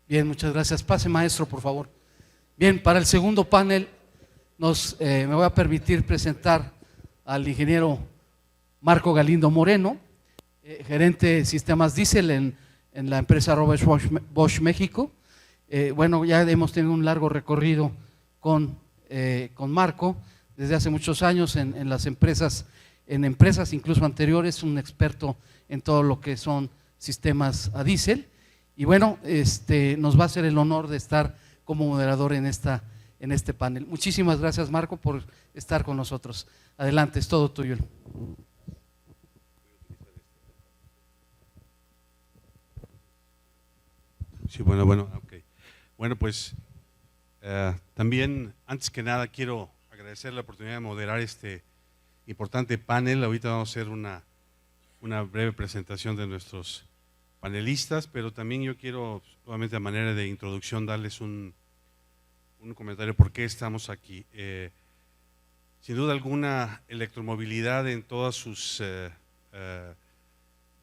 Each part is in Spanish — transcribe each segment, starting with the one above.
Bien, muchas gracias. Pase, maestro, por favor. Bien, para el segundo panel me voy a permitir presentar al ingeniero Marco Galindo Moreno, gerente de sistemas diésel en la empresa Bosch México. Bueno, ya hemos tenido un largo recorrido con Marco desde hace muchos años en las empresas, incluso anteriores, un experto en todo lo que son sistemas a diésel. Y bueno, nos va a hacer el honor de estar como moderador en este panel. Muchísimas gracias, Marco, por estar con nosotros. Adelante, es todo tuyo. Sí, bueno, ok. Bueno, pues también, antes que nada, quiero agradecer la oportunidad de moderar este importante panel. Ahorita vamos a hacer una breve presentación de nuestros panelistas, pero también yo quiero, solamente a manera de introducción, darles un comentario por qué estamos aquí. Sin duda alguna, electromovilidad en todas sus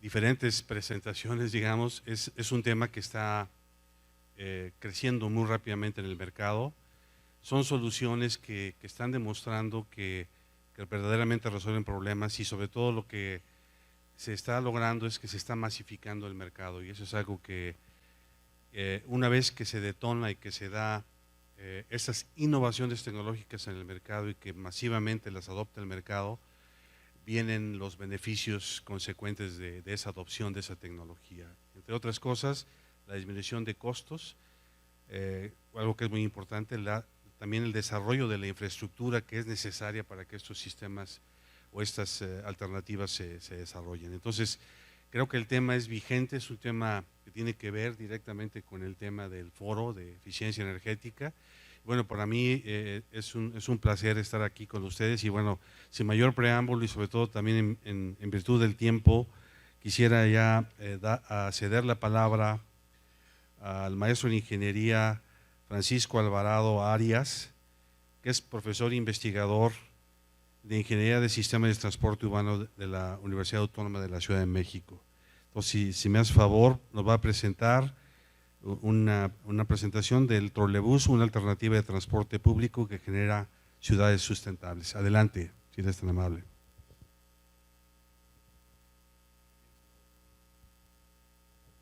diferentes presentaciones, digamos, es un tema que está creciendo muy rápidamente en el mercado. Son soluciones que están demostrando que verdaderamente resuelven problemas, y sobre todo lo que se está logrando es que se está masificando el mercado, y eso es algo que una vez que se detona y que se da esas innovaciones tecnológicas en el mercado y que masivamente las adopta el mercado, vienen los beneficios consecuentes de esa adopción de esa tecnología. Entre otras cosas, la disminución de costos, algo que es muy importante, también el desarrollo de la infraestructura que es necesaria para que estos sistemas o estas alternativas se desarrollen. Entonces, creo que el tema es vigente, es un tema que tiene que ver directamente con el tema del foro de eficiencia energética. Bueno, para mí es un placer estar aquí con ustedes, y bueno, sin mayor preámbulo y sobre todo también en virtud del tiempo, quisiera ya ceder la palabra al maestro en ingeniería Francisco Alvarado Arias, que es profesor e investigador de Ingeniería de Sistemas de Transporte Urbano de la Universidad Autónoma de la Ciudad de México. Entonces, si me hace favor, nos va a presentar una presentación del trolebús, una alternativa de transporte público que genera ciudades sustentables. Adelante, si eres tan amable.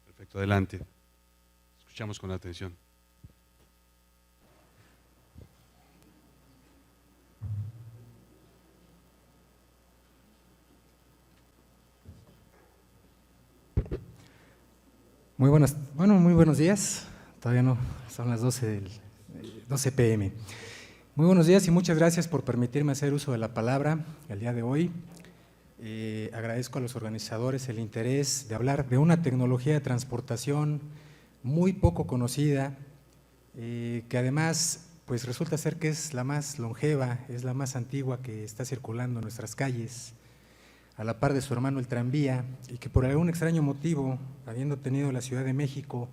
Perfecto, adelante. Escuchamos con atención. Muy buenos días. Todavía no, son las 12 p.m. Muy buenos días y muchas gracias por permitirme hacer uso de la palabra el día de hoy. Agradezco a los organizadores el interés de hablar de una tecnología de transportación muy poco conocida, que además pues resulta ser que es la más longeva, es la más antigua que está circulando en nuestras calles, a la par de su hermano el tranvía, y que por algún extraño motivo, habiendo tenido la Ciudad de México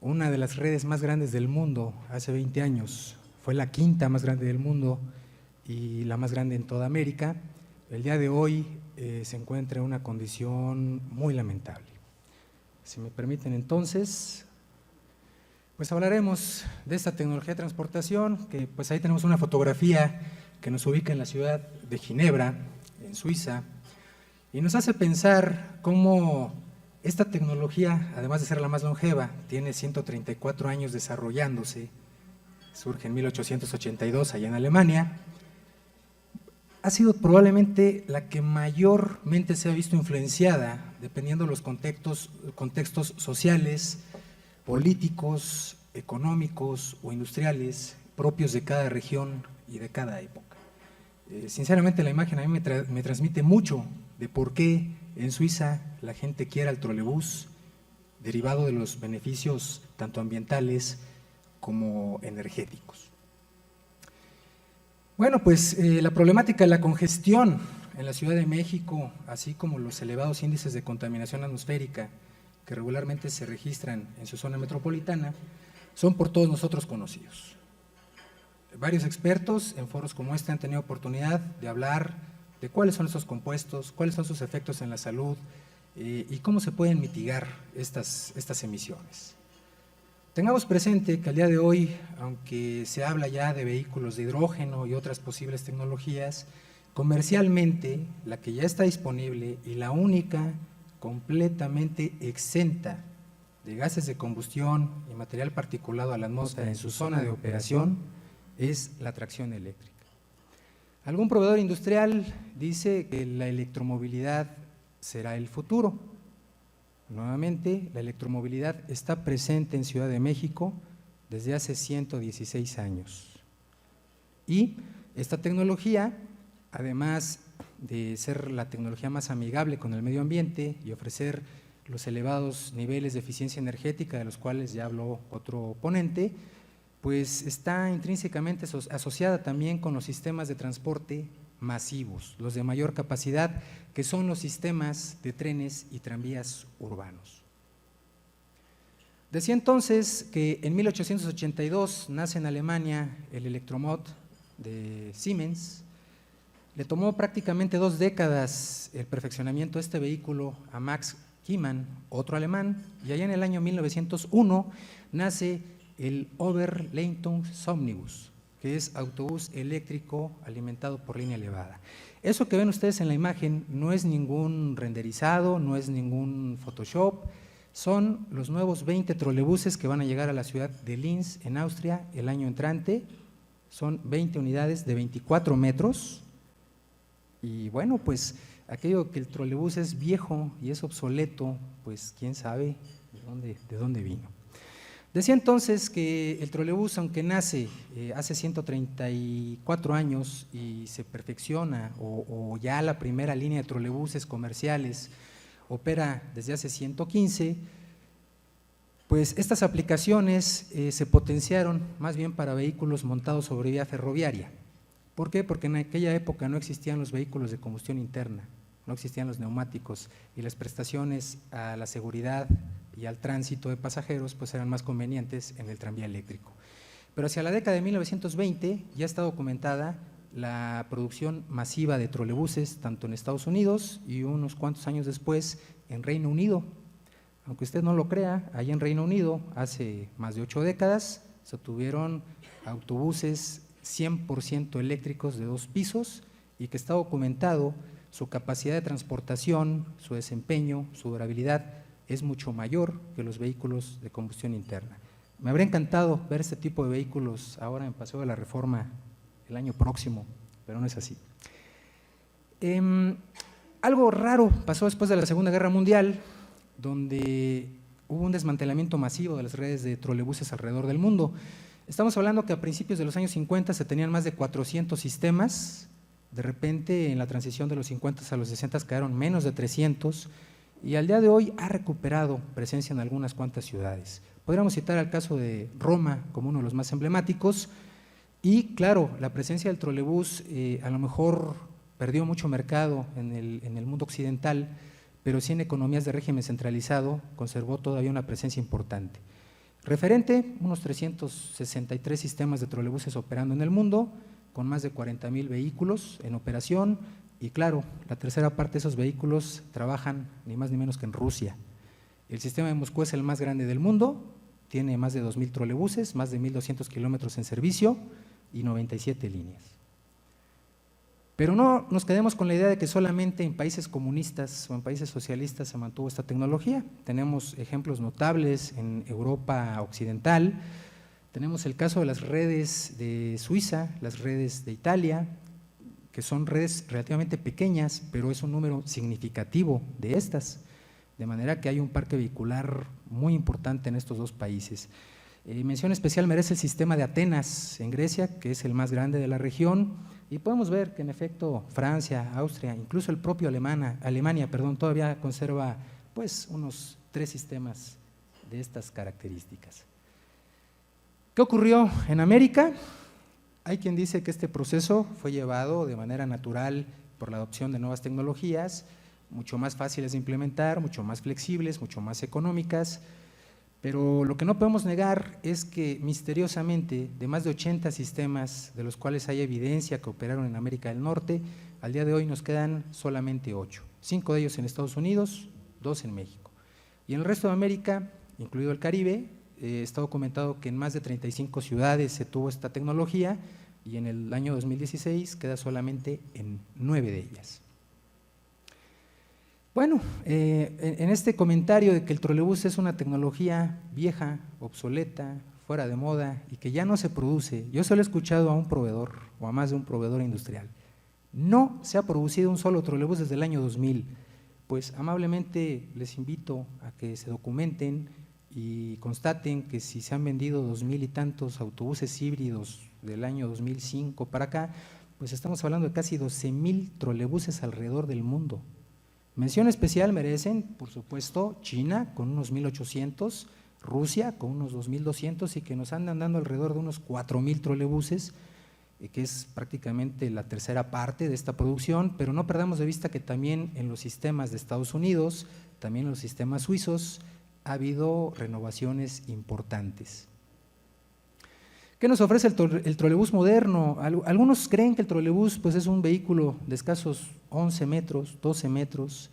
una de las redes más grandes del mundo hace 20 años, fue la quinta más grande del mundo y la más grande en toda América, el día de hoy se encuentra en una condición muy lamentable. Si me permiten entonces, pues hablaremos de esta tecnología de transportación, que pues ahí tenemos una fotografía que nos ubica en la ciudad de Ginebra, en Suiza, y nos hace pensar cómo esta tecnología, además de ser la más longeva, tiene 134 años desarrollándose, surge en 1882 allá en Alemania, ha sido probablemente la que mayormente se ha visto influenciada, dependiendo de los contextos sociales, políticos, económicos o industriales propios de cada región y de cada época. Sinceramente, la imagen a mí me transmite mucho de por qué en Suiza la gente quiere el trolebús, derivado de los beneficios tanto ambientales como energéticos. Bueno, pues la problemática de la congestión en la Ciudad de México, así como los elevados índices de contaminación atmosférica que regularmente se registran en su zona metropolitana, son por todos nosotros conocidos. Varios expertos en foros como este han tenido oportunidad de hablar de cuáles son estos compuestos, cuáles son sus efectos en la salud y cómo se pueden mitigar estas emisiones. Tengamos presente que al día de hoy, aunque se habla ya de vehículos de hidrógeno y otras posibles tecnologías, comercialmente la que ya está disponible y la única completamente exenta de gases de combustión y material particulado a la atmósfera en su zona de operación es la tracción eléctrica. Algún proveedor industrial dice que la electromovilidad será el futuro. Nuevamente, la electromovilidad está presente en Ciudad de México desde hace 116 años. Y esta tecnología, además de ser la tecnología más amigable con el medio ambiente y ofrecer los elevados niveles de eficiencia energética de los cuales ya habló otro ponente, pues está intrínsecamente asociada también con los sistemas de transporte masivos, los de mayor capacidad, que son los sistemas de trenes y tranvías urbanos. Decía entonces que en 1882 nace en Alemania el Elektromob de Siemens. Le tomó prácticamente 2 décadas el perfeccionamiento de este vehículo a Max Kiemann, otro alemán, y allá en el año 1901 nace el Oberleitungsomnibus, que es autobús eléctrico alimentado por línea elevada. Eso que ven ustedes en la imagen no es ningún renderizado, no es ningún Photoshop, son los nuevos 20 trolebuses que van a llegar a la ciudad de Linz, en Austria, el año entrante. Son 20 unidades de 24 metros y bueno, pues aquello que el trolebús es viejo y es obsoleto, pues quién sabe de dónde vino. Decía entonces que el trolebús, aunque nace hace 134 años y se perfecciona, o ya la primera línea de trolebuses comerciales opera desde hace 115, pues estas aplicaciones se potenciaron más bien para vehículos montados sobre vía ferroviaria. ¿Por qué? Porque en aquella época no existían los vehículos de combustión interna, no existían los neumáticos y las prestaciones a la seguridad y al tránsito de pasajeros pues eran más convenientes en el tranvía eléctrico. Pero hacia la década de 1920 ya está documentada la producción masiva de trolebuses tanto en Estados Unidos y unos cuantos años después en Reino Unido. Aunque usted no lo crea, allá en Reino Unido hace más de 8 décadas se tuvieron autobuses 100% eléctricos de 2 pisos y que está documentado su capacidad de transportación, su desempeño, su durabilidad es mucho mayor que los vehículos de combustión interna. Me habría encantado ver este tipo de vehículos ahora en Paseo de la Reforma el año próximo, pero no es así. Algo raro pasó después de la Segunda Guerra Mundial, donde hubo un desmantelamiento masivo de las redes de trolebuses alrededor del mundo. Estamos hablando que a principios de los años 50 se tenían más de 400 sistemas, de repente en la transición de los 50 a los 60 quedaron menos de 300 y al día de hoy ha recuperado presencia en algunas cuantas ciudades. Podríamos citar el caso de Roma como uno de los más emblemáticos y claro, la presencia del trolebús a lo mejor perdió mucho mercado en el mundo occidental, pero sí en economías de régimen centralizado conservó todavía una presencia importante. Referente, unos 363 sistemas de trolebuses operando en el mundo, con más de 40,000 vehículos en operación y claro, la tercera parte de esos vehículos trabajan ni más ni menos que en Rusia. El sistema de Moscú es el más grande del mundo, tiene más de 2,000 trolebuses, más de 1,200 kilómetros en servicio y 97 líneas. Pero no nos quedemos con la idea de que solamente en países comunistas o en países socialistas se mantuvo esta tecnología. Tenemos ejemplos notables en Europa occidental, tenemos el caso de las redes de Suiza, las redes de Italia, que son redes relativamente pequeñas, pero es un número significativo de estas, de manera que hay un parque vehicular muy importante en estos 2 países. Mención especial merece el sistema de Atenas en Grecia, que es el más grande de la región, y podemos ver que en efecto Francia, Austria, incluso el propio Alemania, todavía conserva pues unos 3 sistemas de estas características. ¿Qué ocurrió en América? Hay quien dice que este proceso fue llevado de manera natural por la adopción de nuevas tecnologías, mucho más fáciles de implementar, mucho más flexibles, mucho más económicas, pero lo que no podemos negar es que misteriosamente de más de 80 sistemas de los cuales hay evidencia que operaron en América del Norte, al día de hoy nos quedan solamente 8, 5 de ellos en Estados Unidos, 2 en México. Y en el resto de América, incluido el Caribe, está documentado que en más de 35 ciudades se tuvo esta tecnología y en el año 2016 queda solamente en 9 de ellas. Bueno, en este comentario de que el trolebús es una tecnología vieja, obsoleta, fuera de moda y que ya no se produce, yo solo he escuchado a un proveedor o a más de un proveedor industrial. No se ha producido un solo trolebús desde el año 2000. Pues amablemente les invito a que se documenten y constaten que si se han vendido 2000 y tantos autobuses híbridos del año 2005 para acá, pues estamos hablando de casi 12,000 trolebuses alrededor del mundo. Mención especial merecen, por supuesto, China con unos 1,800, Rusia con unos 2,200 y que nos andan dando alrededor de unos 4,000 trolebuses, que es prácticamente la tercera parte de esta producción, pero no perdamos de vista que también en los sistemas de Estados Unidos, también en los sistemas suizos, ha habido renovaciones importantes. ¿Qué nos ofrece el trolebús moderno? Algunos creen que el trolebús pues, es un vehículo de escasos 11 metros, 12 metros,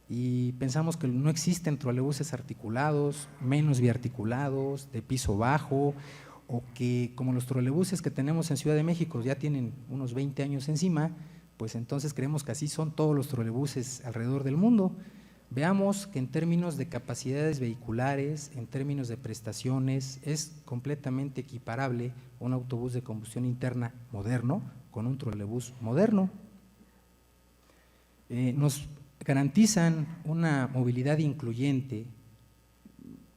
y pensamos que no existen trolebuses articulados, menos biarticulados, de piso bajo, o que como los trolebuses que tenemos en Ciudad de México ya tienen unos 20 años encima, pues entonces creemos que así son todos los trolebuses alrededor del mundo. Veamos que en términos de capacidades vehiculares, en términos de prestaciones, es completamente equiparable un autobús de combustión interna moderno con un trolebús moderno. Nos garantizan una movilidad incluyente.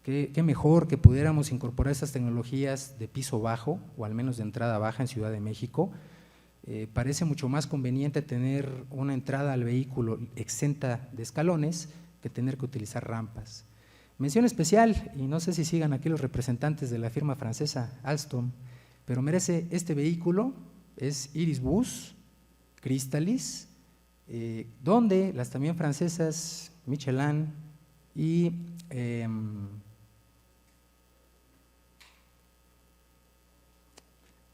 Qué mejor que pudiéramos incorporar estas tecnologías de piso bajo o al menos de entrada baja en Ciudad de México. Parece mucho más conveniente tener una entrada al vehículo exenta de escalones que tener que utilizar rampas. Mención especial, y no sé si sigan aquí los representantes de la firma francesa Alstom, pero merece este vehículo, es Irisbus Crystalis, donde las también francesas Michelin y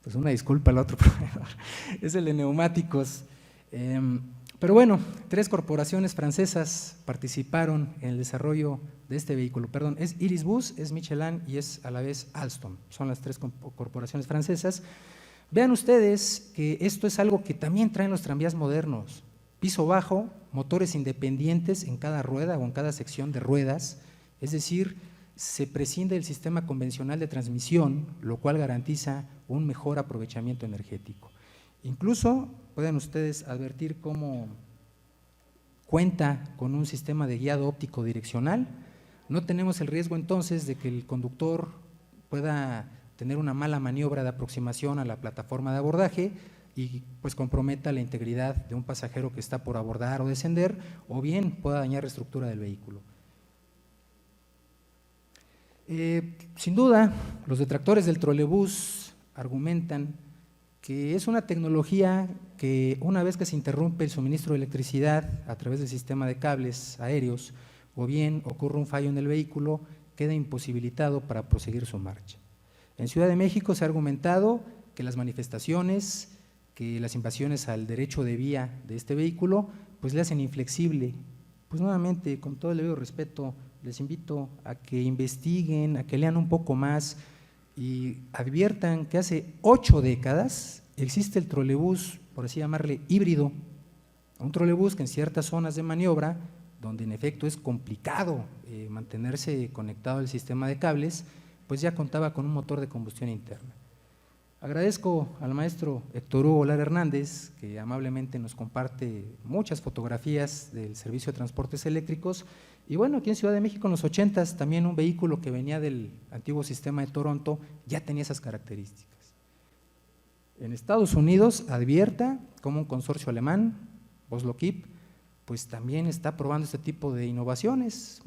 pues una disculpa al otro proveedor, es el de neumáticos. Pero bueno, 3 corporaciones francesas participaron en el desarrollo de este vehículo, perdón, es Irisbus, es Michelin y es a la vez Alstom, son las 3 corporaciones francesas. Vean ustedes que esto es algo que también traen los tranvías modernos, piso bajo, motores independientes en cada rueda o en cada sección de ruedas, es decir, se prescinde del sistema convencional de transmisión, lo cual garantiza un mejor aprovechamiento energético. Incluso pueden ustedes advertir cómo cuenta con un sistema de guiado óptico direccional. No tenemos el riesgo entonces de que el conductor pueda tener una mala maniobra de aproximación a la plataforma de abordaje y pues comprometa la integridad de un pasajero que está por abordar o descender, o bien pueda dañar la estructura del vehículo. Sin duda, los detractores del trolebús argumentan que es una tecnología que una vez que se interrumpe el suministro de electricidad a través del sistema de cables aéreos o bien ocurre un fallo en el vehículo, queda imposibilitado para proseguir su marcha. En Ciudad de México se ha argumentado que las manifestaciones, que las invasiones al derecho de vía de este vehículo, pues le hacen inflexible. Pues nuevamente, con todo el debido respeto, les invito a que investiguen, a que lean un poco más y adviertan que hace 8 décadas existe el trolebús, por así llamarle, híbrido, un trolebús que en ciertas zonas de maniobra, donde en efecto es complicado mantenerse conectado al sistema de cables, pues ya contaba con un motor de combustión interna. Agradezco al maestro Héctor Hugo Lara Hernández, que amablemente nos comparte muchas fotografías del servicio de transportes eléctricos. Y bueno, aquí en Ciudad de México en los 80s también un vehículo que venía del antiguo sistema de Toronto ya tenía esas características. En Estados Unidos advierta como un consorcio alemán, Oslo Kip, pues también está probando este tipo de innovaciones.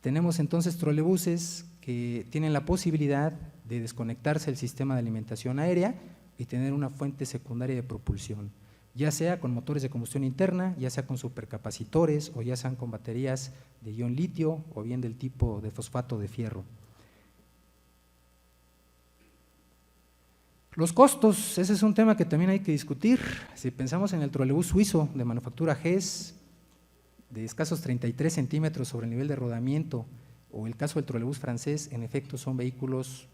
Tenemos entonces trolebuses que tienen la posibilidad de desconectarse del sistema de alimentación aérea y tener una fuente secundaria de propulsión, ya sea con motores de combustión interna, ya sea con supercapacitores o ya sean con baterías de ion litio o bien del tipo de fosfato de fierro. Los costos, ese es un tema que también hay que discutir. Si pensamos en el trolebús suizo de manufactura Hess, de escasos 33 centímetros sobre el nivel de rodamiento, o el caso del trolebús francés, en efecto son vehículos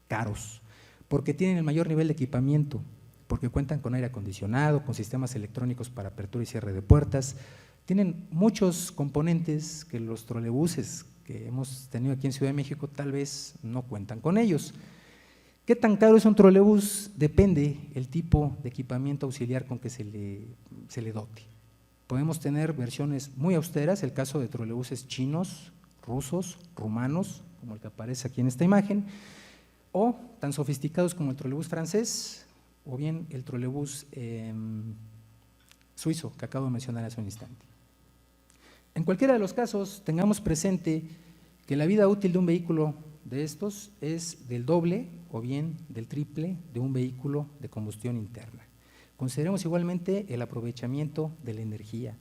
caros, porque tienen el mayor nivel de equipamiento, porque cuentan con aire acondicionado, con sistemas electrónicos para apertura y cierre de puertas, tienen muchos componentes que los trolebuses que hemos tenido aquí en Ciudad de México tal vez no cuentan con ellos. ¿Qué tan caro es un trolebús? Depende el tipo de equipamiento auxiliar con que se le dote. Podemos tener versiones muy austeras, el caso de trolebuses chinos, rusos, rumanos, como el que aparece aquí en esta imagen, o tan sofisticados como el trolebús francés, o bien el trolebús suizo, que acabo de mencionar hace un instante. En cualquiera de los casos, tengamos presente que la vida útil de un vehículo de estos es del doble o bien del triple de un vehículo de combustión interna. Consideremos igualmente el aprovechamiento de la energía.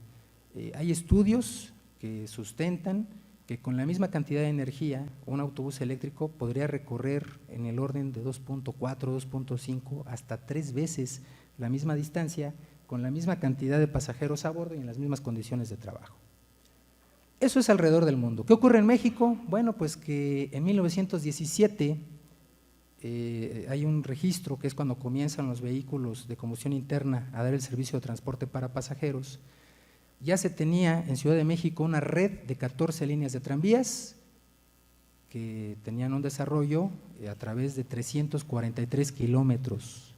Hay estudios que sustentan que con la misma cantidad de energía un autobús eléctrico podría recorrer en el orden de 2.4, 2.5 hasta 3 veces la misma distancia con la misma cantidad de pasajeros a bordo y en las mismas condiciones de trabajo. Eso es alrededor del mundo. ¿Qué ocurre en México? Bueno, pues que en 1917 hay un registro que es cuando comienzan los vehículos de combustión interna a dar el servicio de transporte para pasajeros. Ya se tenía en Ciudad de México una red de 14 líneas de tranvías que tenían un desarrollo a través de 343 kilómetros.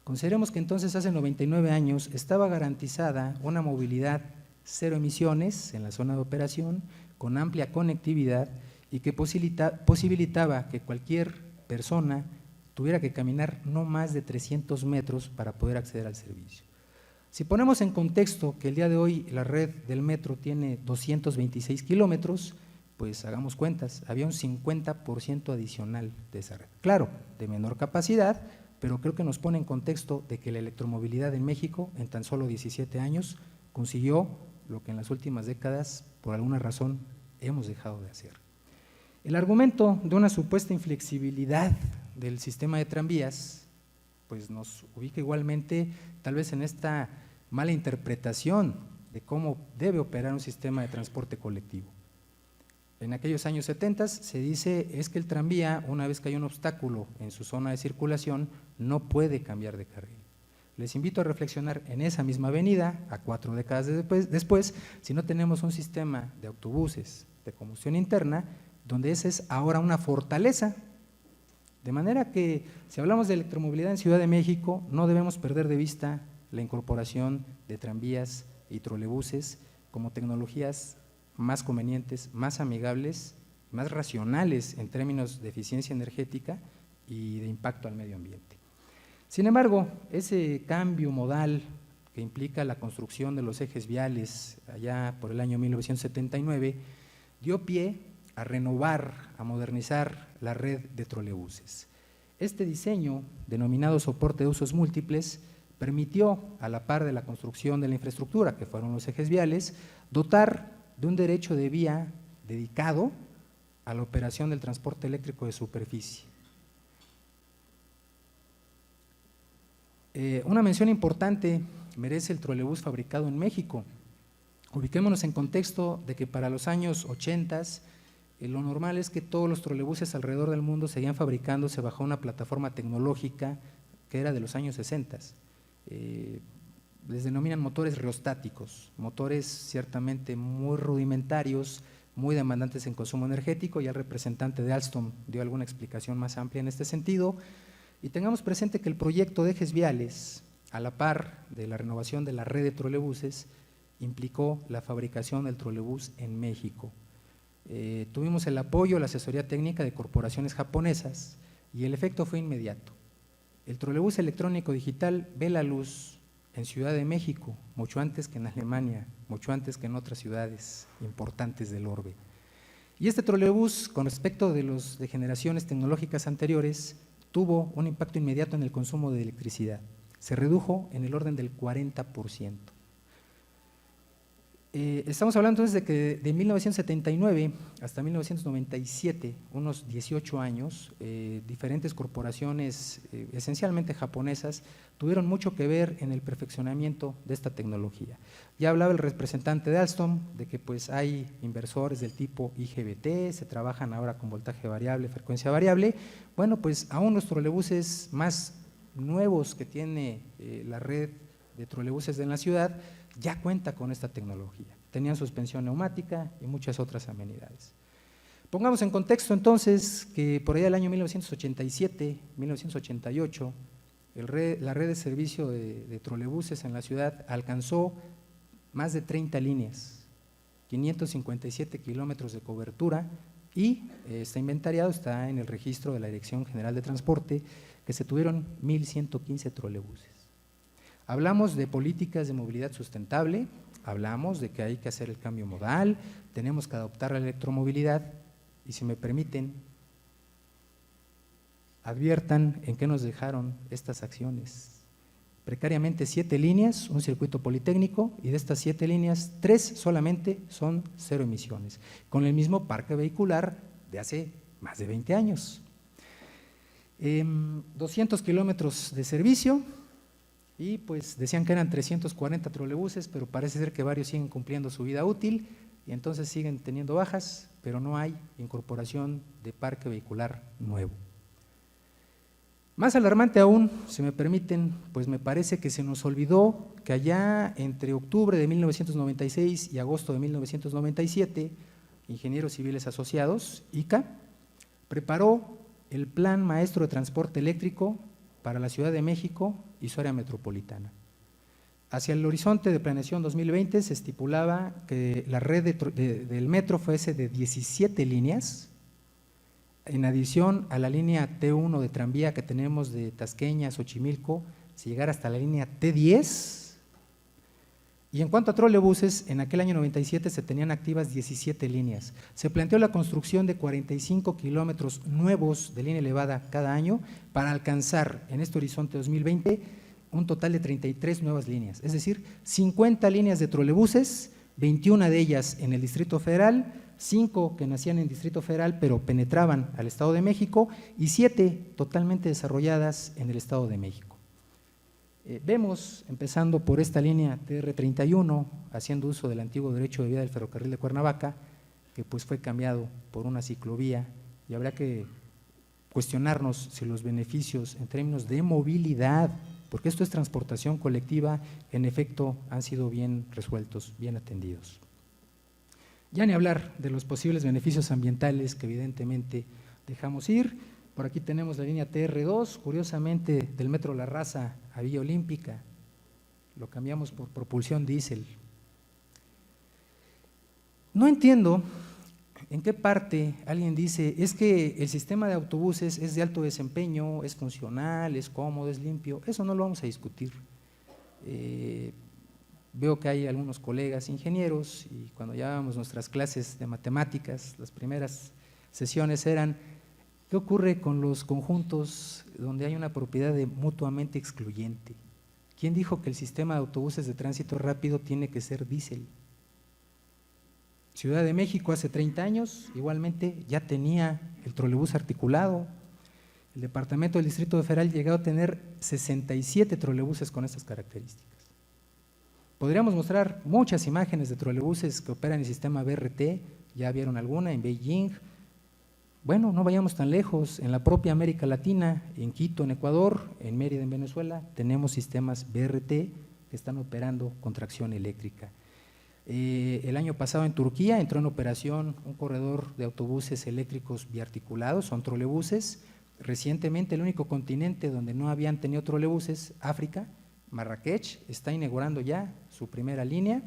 Consideremos que entonces hace 99 años estaba garantizada una movilidad cero emisiones en la zona de operación, con amplia conectividad y que posibilitaba que cualquier persona tuviera que caminar no más de 300 metros para poder acceder al servicio. Si ponemos en contexto que el día de hoy la red del metro tiene 226 kilómetros, pues hagamos cuentas, había un 50% adicional de esa red. Claro, de menor capacidad, pero creo que nos pone en contexto de que la electromovilidad en México en tan solo 17 años consiguió lo que en las últimas décadas por alguna razón hemos dejado de hacer. El argumento de una supuesta inflexibilidad del sistema de tranvías pues nos ubica igualmente tal vez en esta mala interpretación de cómo debe operar un sistema de transporte colectivo. En aquellos años 70 se dice es que el tranvía, una vez que hay un obstáculo en su zona de circulación, no puede cambiar de carril. Les invito a reflexionar en esa misma avenida, a 4 décadas después, si no tenemos un sistema de autobuses de combustión interna, donde esa es ahora una fortaleza. De manera que, si hablamos de electromovilidad en Ciudad de México, no debemos perder de vista la incorporación de tranvías y trolebuses como tecnologías más convenientes, más amigables, más racionales en términos de eficiencia energética y de impacto al medio ambiente. Sin embargo, ese cambio modal que implica la construcción de los ejes viales allá por el año 1979 dio pie a renovar, a modernizar la red de trolebuses. Este diseño, denominado soporte de usos múltiples, permitió, a la par de la construcción de la infraestructura, que fueron los ejes viales, dotar de un derecho de vía dedicado a la operación del transporte eléctrico de superficie. Una mención importante merece el trolebús fabricado en México. Ubiquémonos en contexto de que para los años 80 lo normal es que todos los trolebuses alrededor del mundo seguían fabricándose bajo una plataforma tecnológica que era de los años 60. Les denominan motores reostáticos, motores ciertamente muy rudimentarios, muy demandantes en consumo energético. Ya el representante de Alstom dio alguna explicación más amplia en este sentido. Y tengamos presente que el proyecto de ejes viales, a la par de la renovación de la red de trolebuses, implicó la fabricación del trolebús en México. Tuvimos el apoyo, la asesoría técnica de corporaciones japonesas y el efecto fue inmediato. El trolebús electrónico digital ve la luz en Ciudad de México, mucho antes que en Alemania, mucho antes que en otras ciudades importantes del orbe. Y este trolebús, con respecto de los de generaciones tecnológicas anteriores, tuvo un impacto inmediato en el consumo de electricidad. Se redujo en el orden del 40%. Estamos hablando entonces de que de 1979 hasta 1997, unos 18 años, diferentes corporaciones, esencialmente japonesas, tuvieron mucho que ver en el perfeccionamiento de esta tecnología. Ya hablaba el representante de Alstom de que pues hay inversores del tipo IGBT, se trabajan ahora con voltaje variable, frecuencia variable. Bueno, pues aún los trolebuses más nuevos que tiene la red de trolebuses en la ciudad ya cuenta con esta tecnología. Tenían suspensión neumática y muchas otras amenidades. Pongamos en contexto entonces que por allá del año 1987, 1988, la red de servicio de trolebuses en la ciudad alcanzó más de 30 líneas, 557 kilómetros de cobertura y está inventariado, está en el registro de la Dirección General de Transporte, que se tuvieron 1.115 trolebuses. Hablamos de políticas de movilidad sustentable, hablamos de que hay que hacer el cambio modal, tenemos que adoptar la electromovilidad y si me permiten, adviertan en qué nos dejaron estas acciones. Precariamente 7 líneas, un circuito politécnico y de estas 7 líneas, 3 solamente son cero emisiones, con el mismo parque vehicular de hace más de 20 años. 200 kilómetros de servicio. Y pues decían que eran 340 trolebuses, pero parece ser que varios siguen cumpliendo su vida útil y entonces siguen teniendo bajas, pero no hay incorporación de parque vehicular nuevo. Más alarmante aún, si me permiten, pues me parece que se nos olvidó que allá entre octubre de 1996 y agosto de 1997, Ingenieros Civiles Asociados, ICA, preparó el Plan Maestro de Transporte Eléctrico para la Ciudad de México y su área metropolitana. Hacia el horizonte de planeación 2020 se estipulaba que la red del metro fuese de 17 líneas, en adición a la línea T1 de tranvía que tenemos de Tasqueña a Xochimilco, se llegara hasta la línea T10. Y en cuanto a trolebuses, en aquel año 97 se tenían activas 17 líneas. Se planteó la construcción de 45 kilómetros nuevos de línea elevada cada año para alcanzar en este horizonte 2020 un total de 33 nuevas líneas, es decir, 50 líneas de trolebuses, 21 de ellas en el Distrito Federal, 5 que nacían en el Distrito Federal pero penetraban al Estado de México y 7 totalmente desarrolladas en el Estado de México. Vemos, empezando por esta línea TR31, haciendo uso del antiguo derecho de vía del ferrocarril de Cuernavaca, que pues fue cambiado por una ciclovía y habrá que cuestionarnos si los beneficios en términos de movilidad, porque esto es transportación colectiva, en efecto han sido bien resueltos, bien atendidos. Ya ni hablar de los posibles beneficios ambientales que evidentemente dejamos ir. Por aquí tenemos la línea TR2, curiosamente del Metro La Raza a Villa Olímpica, lo cambiamos por propulsión diésel. No entiendo en qué parte alguien dice, es que el sistema de autobuses es de alto desempeño, es funcional, es cómodo, es limpio, eso no lo vamos a discutir. Veo que hay algunos colegas ingenieros y cuando llevábamos nuestras clases de matemáticas, las primeras sesiones eran, ¿qué ocurre con los conjuntos donde hay una propiedad mutuamente excluyente? ¿Quién dijo que el sistema de autobuses de tránsito rápido tiene que ser diésel? Ciudad de México hace 30 años igualmente ya tenía el trolebús articulado. El departamento del Distrito Federal llegó a tener 67 trolebuses con estas características. Podríamos mostrar muchas imágenes de trolebuses que operan el sistema BRT, ya vieron alguna en Beijing. Bueno, no vayamos tan lejos, en la propia América Latina, en Quito, en Ecuador, en Mérida, en Venezuela, tenemos sistemas BRT que están operando con tracción eléctrica. El año pasado en Turquía entró en operación un corredor de autobuses eléctricos biarticulados, son trolebuses. Recientemente el único continente donde no habían tenido trolebuses, África, Marrakech, está inaugurando ya su primera línea,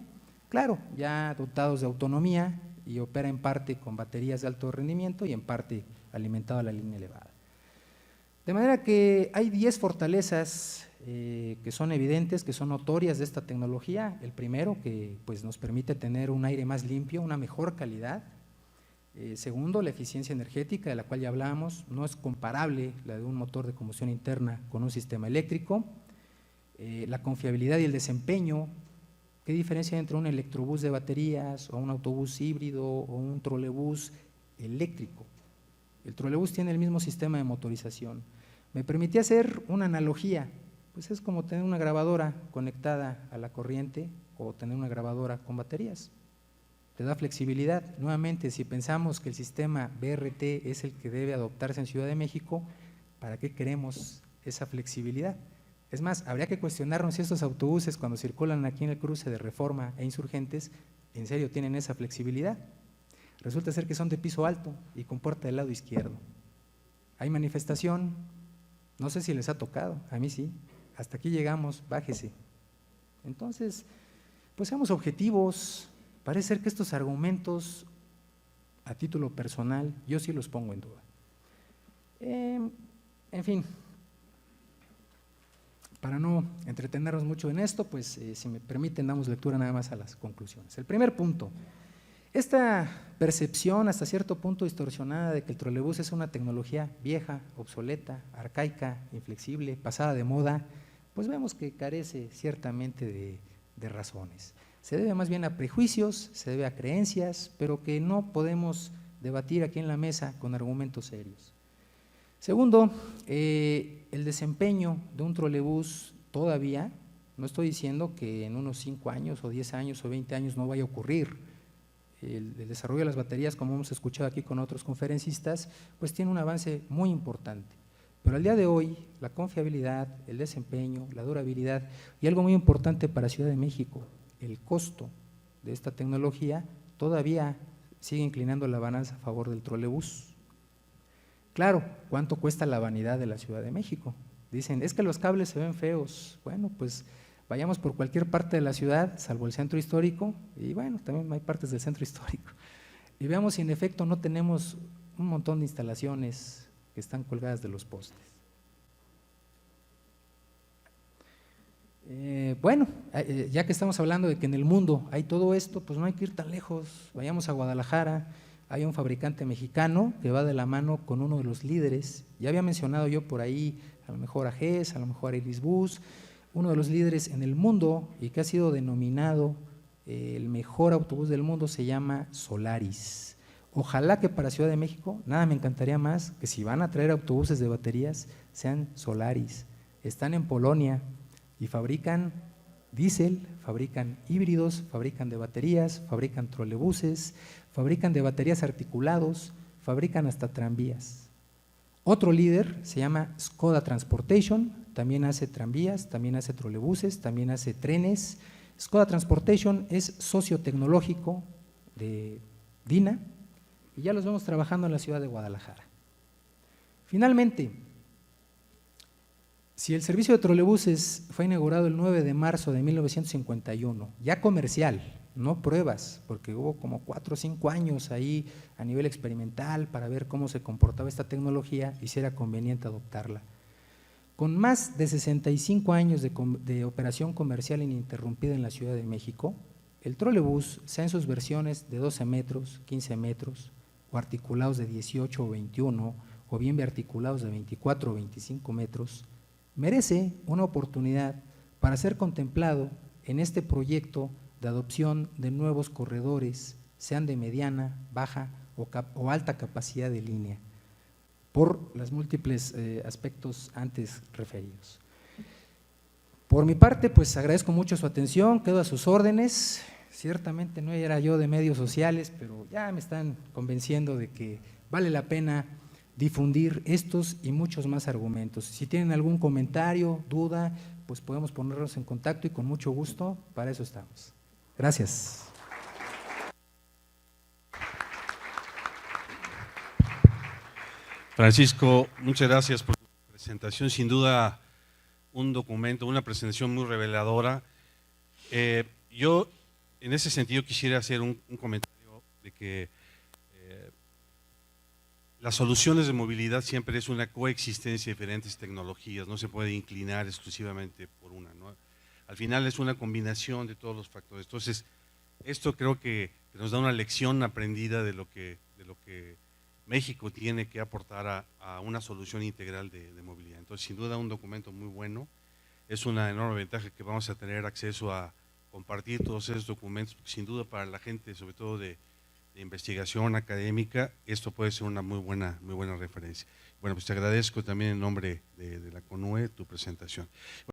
claro, ya dotados de autonomía y opera en parte con baterías de alto rendimiento y en parte alimentado a la línea elevada. De manera que hay 10 fortalezas que son evidentes, que son notorias de esta tecnología. El primero, que pues, nos permite tener un aire más limpio, una mejor calidad. Segundo, la eficiencia energética, de la cual ya hablamos, no es comparable la de un motor de combustión interna con un sistema eléctrico. La confiabilidad y el desempeño, ¿Qué diferencia hay entre un electrobús de baterías o un autobús híbrido o un trolebús eléctrico? El trolebús tiene el mismo sistema de motorización. Me permití hacer una analogía, pues es como tener una grabadora conectada a la corriente o tener una grabadora con baterías. Te da flexibilidad. Nuevamente, si pensamos que el sistema BRT es el que debe adoptarse en Ciudad de México, ¿para qué queremos esa flexibilidad? Es más, habría que cuestionarnos si estos autobuses cuando circulan aquí en el cruce de Reforma e Insurgentes, ¿en serio tienen esa flexibilidad? Resulta ser que son de piso alto y con puerta del lado izquierdo. Hay manifestación, no sé si les ha tocado, a mí sí, hasta aquí llegamos, bájese. Entonces, pues seamos objetivos. Parece ser que estos argumentos, a título personal, yo sí los pongo en duda. En fin, para no entretenernos mucho en esto, pues si me permiten damos lectura nada más a las conclusiones. El primer punto, esta percepción hasta cierto punto distorsionada de que el trolebús es una tecnología vieja, obsoleta, arcaica, inflexible, pasada de moda, pues vemos que carece ciertamente de razones. Se debe más bien a prejuicios, se debe a creencias, pero que no podemos debatir aquí en la mesa con argumentos serios. Segundo, el desempeño de un trolebús todavía, no estoy diciendo que en unos 5 años o 10 años o 20 años no vaya a ocurrir. El desarrollo de las baterías, como hemos escuchado aquí con otros conferencistas, pues tiene un avance muy importante. Pero al día de hoy, la confiabilidad, el desempeño, la durabilidad y algo muy importante para Ciudad de México, el costo de esta tecnología todavía sigue inclinando la balanza a favor del trolebús. Claro, ¿cuánto cuesta la vanidad de la Ciudad de México? Dicen, es que los cables se ven feos. Bueno, pues vayamos por cualquier parte de la ciudad, salvo el centro histórico, y bueno, también hay partes del centro histórico, y veamos si en efecto no tenemos un montón de instalaciones que están colgadas de los postes. Bueno, ya que estamos hablando de que en el mundo hay todo esto, pues no hay que ir tan lejos. Vayamos a Guadalajara, hay un fabricante mexicano que va de la mano con uno de los líderes. Ya había mencionado yo por ahí, a lo mejor a GES, a lo mejor a Irisbus, uno de los líderes en el mundo y que ha sido denominado el mejor autobús del mundo, se llama Solaris. Ojalá que para Ciudad de México, nada me encantaría más que si van a traer autobuses de baterías, sean Solaris. Están en Polonia y fabrican diésel, fabrican híbridos, fabrican de baterías, fabrican trolebuses, fabrican de baterías articulados, fabrican hasta tranvías. Otro líder se llama Skoda Transportation, también hace tranvías, también hace trolebuses, también hace trenes. Skoda Transportation es socio tecnológico de DINA y ya los vemos trabajando en la ciudad de Guadalajara. Finalmente, si el servicio de trolebuses fue inaugurado el 9 de marzo de 1951, ya comercial, no pruebas, porque hubo como 4 o 5 años ahí a nivel experimental para ver cómo se comportaba esta tecnología y si era conveniente adoptarla. Con más de 65 años de operación comercial ininterrumpida en la Ciudad de México, el trolebús, sea en sus versiones de 12 metros, 15 metros, o articulados de 18 o 21, o bien biarticulados de 24 o 25 metros, merece una oportunidad para ser contemplado en este proyecto de adopción de nuevos corredores, sean de mediana, baja o alta capacidad de línea, por los múltiples aspectos antes referidos. Por mi parte, pues agradezco mucho su atención, quedo a sus órdenes. Ciertamente no era yo de medios sociales, pero ya me están convenciendo de que vale la pena difundir estos y muchos más argumentos. Si tienen algún comentario, duda, pues podemos ponernos en contacto y con mucho gusto, para eso estamos. Gracias. Francisco, muchas gracias por tu presentación. Sin duda, un documento, una presentación muy reveladora. Yo, en ese sentido, quisiera hacer un comentario de que las soluciones de movilidad siempre es una coexistencia de diferentes tecnologías, no se puede inclinar exclusivamente por una, ¿no? Al final es una combinación de todos los factores. Entonces, esto creo que nos da una lección aprendida de lo que México tiene que aportar a una solución integral de movilidad. Entonces, sin duda, un documento muy bueno. Es una enorme ventaja que vamos a tener acceso a compartir todos esos documentos, porque sin duda para la gente, sobre todo de investigación académica, esto puede ser una muy buena referencia. Bueno, pues te agradezco también en nombre de la CONUE tu presentación.